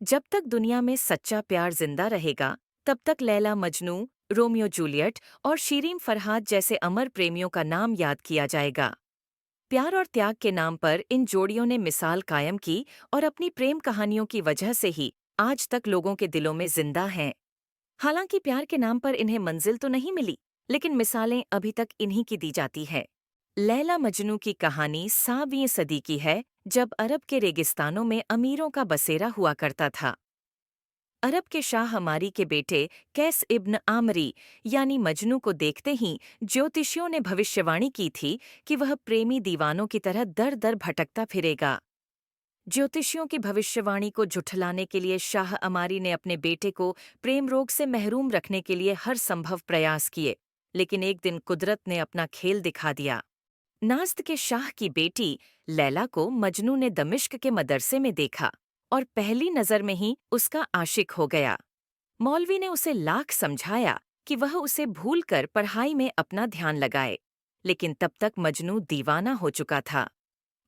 जब तक दुनिया में सच्चा प्यार जिंदा रहेगा, तब तक लैला मजनू, रोमियो जूलियट और शीरीन फरहाद जैसे अमर प्रेमियों का नाम याद किया जाएगा। प्यार और त्याग के नाम पर इन जोड़ियों ने मिसाल कायम की और अपनी प्रेम कहानियों की वजह से ही आज तक लोगों के दिलों में जिंदा हैं। हालांकि प्यार के नाम पर इन्हें मंजिल तो नहीं मिली, लेकिन मिसालें अभी तक इन्हीं की दी जाती है। लैला मजनू की कहानी 7वीं सदी की है, जब अरब के रेगिस्तानों में अमीरों का बसेरा हुआ करता था। अरब के शाह हमारी के बेटे कैस इब्न आमरी यानी मजनू को देखते ही ज्योतिषियों ने भविष्यवाणी की थी कि वह प्रेमी दीवानों की तरह दर दर भटकता फिरेगा। ज्योतिषियों की भविष्यवाणी को झुठलाने के लिए शाह अमारी ने अपने बेटे को प्रेम रोग से महरूम रखने के लिए हर संभव प्रयास किए, लेकिन एक दिन कुदरत ने अपना खेल दिखा दिया। नाज़्द के शाह की बेटी लैला को मजनू ने दमिश्क के मदरसे में देखा और पहली नज़र में ही उसका आशिक हो गया। मौलवी ने उसे लाख समझाया कि वह उसे भूलकर पढ़ाई में अपना ध्यान लगाए, लेकिन तब तक मजनू दीवाना हो चुका था।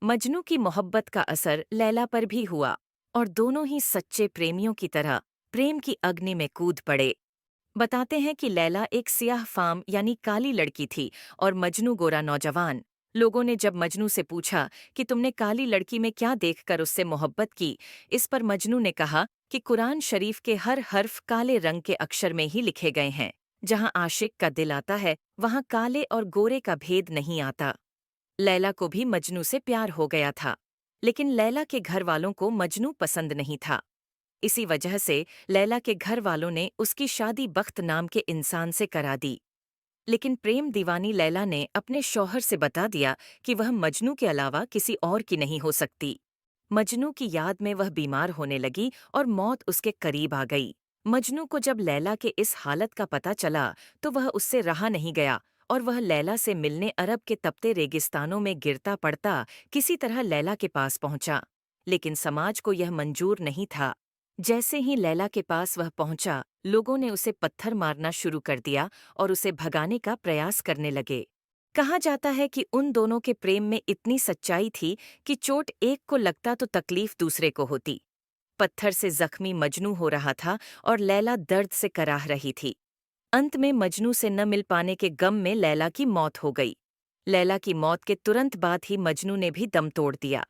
मजनू की मोहब्बत का असर लैला पर भी हुआ और दोनों ही सच्चे प्रेमियों की तरह प्रेम की अग्नि में कूद पड़े। बताते हैं कि लैला एक सियाह फाम यानी काली लड़की थी और मजनू गोरा नौजवान। लोगों ने जब मजनू से पूछा कि तुमने काली लड़की में क्या देखकर उससे मोहब्बत की, इस पर मजनू ने कहा कि कुरान शरीफ के हर हर्फ काले रंग के अक्षर में ही लिखे गए हैं। जहां आशिक का दिल आता है, वहां काले और गोरे का भेद नहीं आता। लैला को भी मजनू से प्यार हो गया था, लेकिन लैला के घर वालों को मजनू पसंद नहीं था। इसी वजह से लैला के घर वालों ने उसकी शादी बख्त नाम के इंसान से करा दी। लेकिन प्रेम दीवानी लैला ने अपने शौहर से बता दिया कि वह मजनू के अलावा किसी और की नहीं हो सकती। मजनू की याद में वह बीमार होने लगी और मौत उसके करीब आ गई। मजनू को जब लैला के इस हालत का पता चला, तो वह उससे रहा नहीं गया और वह लैला से मिलने अरब के तपते रेगिस्तानों में गिरता पड़ता किसी तरह लैला के पास पहुंचा। लेकिन समाज को यह मंजूर नहीं था। जैसे ही लैला के पास वह पहुंचा, लोगों ने उसे पत्थर मारना शुरू कर दिया और उसे भगाने का प्रयास करने लगे। कहा जाता है कि उन दोनों के प्रेम में इतनी सच्चाई थी कि चोट एक को लगता तो तकलीफ दूसरे को होती। पत्थर से जख्मी मजनू हो रहा था और लैला दर्द से कराह रही थी। अंत में मजनू से न मिल पाने के गम में लैला की मौत हो गई। लैला की मौत के तुरंत बाद ही मजनू ने भी दम तोड़ दिया।